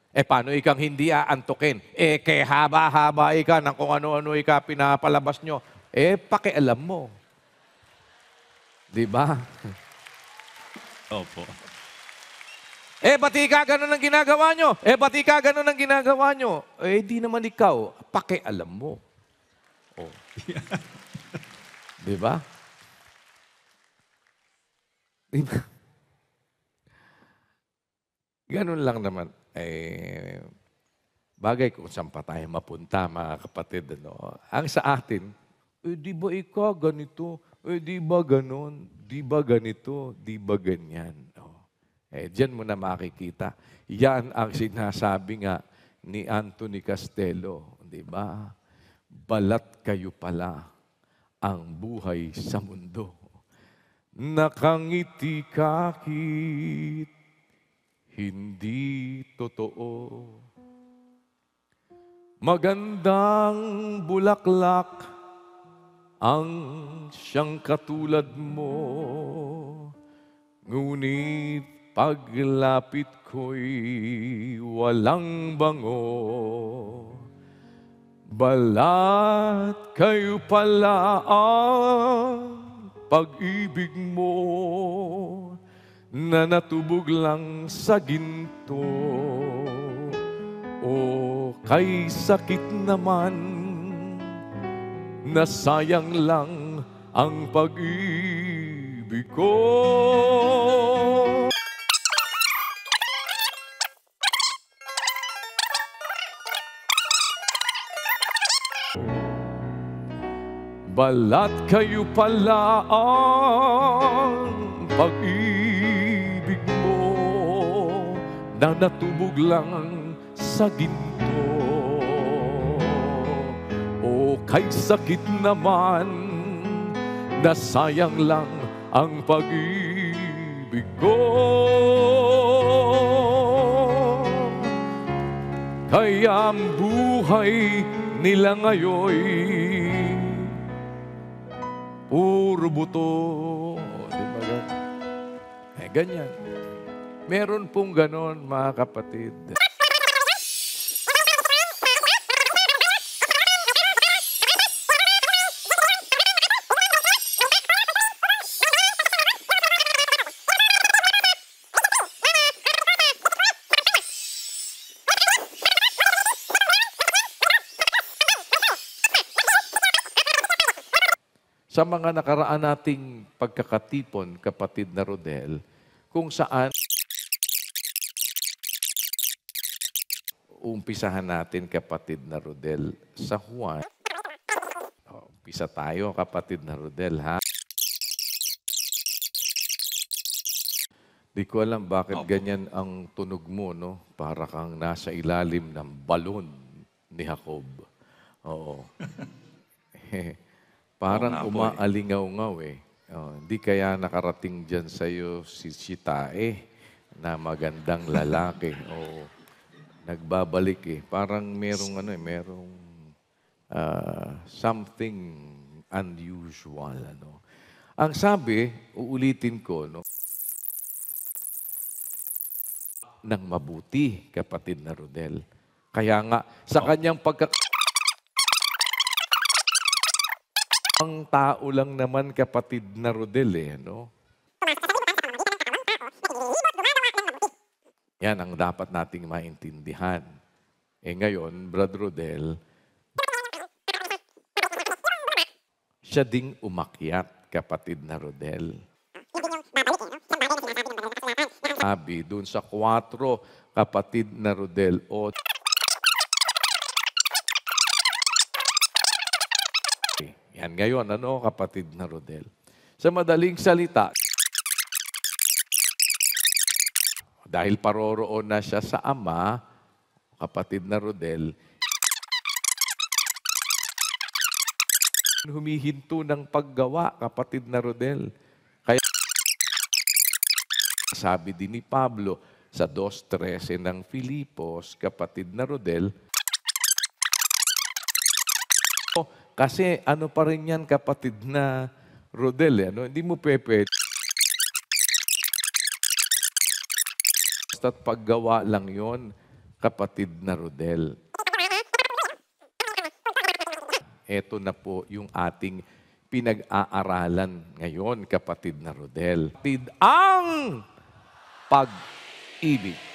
Paano ikang hindi aantukin? Kaya haba-haba ika ng kung ano-ano ika pinapalabas nyo. Pakialam mo. Di ba? Opo. Ba't ika ganun ang ginagawa nyo? Ba't ika ganun ang ginagawa nyo? Di naman ikaw. Pakialam mo. Oh. Di ba? Di ba? Ganun lang naman. Bagay kung saan pa tayo mapunta, mga kapatid. Ano? Ang sa atin, di ba ikaw ganito? Di ba ganon? Di ba ganito? Di ba ganyan? Diyan mo na makikita. Yan ang sinasabi nga ni Anthony Castello. Di ba? Balat kayo pala ang buhay sa mundo. Nakangiti kakit, hindi totoo. Magandang bulaklak ang siyang katulad mo. Ngunit paglapit ko'y walang bango. Balat kayo pala ang pag-ibig mo na natubog lang sa ginto. O kay sakit naman na sayang lang ang pag-ibig ko. Balat kayo pala ang pag-ibig mo na natubog lang sa ginto. O kay sakit naman na sayang lang ang pag-ibig ko. Kaya ang buhay nila ngayon puro buto. Di ba ganyan? Ganyan. Meron pong ganon, mga kapatid. Sa mga nakaraan nating pagkakatipon, kapatid na Rodel, kung saan umpisahan natin, kapatid na Rodel, sa Juan. Umpisa tayo, kapatid na Rodel, ha? Di ko alam bakit ganyan ang tunog mo, no? Para kang nasa ilalim ng balon ni Jacob. Oo. Parang umaalingaw-ngaw eh. Hindi kaya nakarating dyan sa'yo si Tae na magandang lalaki. Nagbabalik eh. Parang merong something unusual. Ang sabi, uulitin ko, no? Nang mabuti, kapatid na Rodel. Kaya nga, sa kanyang ang tao lang naman, kapatid na Rodel, no? Yan ang dapat nating maintindihan. Ngayon, Brother Rodel, siya ding umakyat, kapatid na Rodel. Sabi, dun sa 4, kapatid na Rodel, yan ngayon, kapatid na Rodel? Sa madaling salita, dahil paroroon na siya sa Ama, kapatid na Rodel, humihinto ng paggawa, kapatid na Rodel. Kaya sabi din ni Pablo sa 2:13 ng Filipos, kapatid na Rodel, kasi pa rin yan, kapatid na Rodel, hindi mo pwede. Basta't paggawa lang yon. kapatid na Rodel. Ito na po yung ating pinag-aaralan ngayon, kapatid na Rodel. Kapatid ang pag-ibig.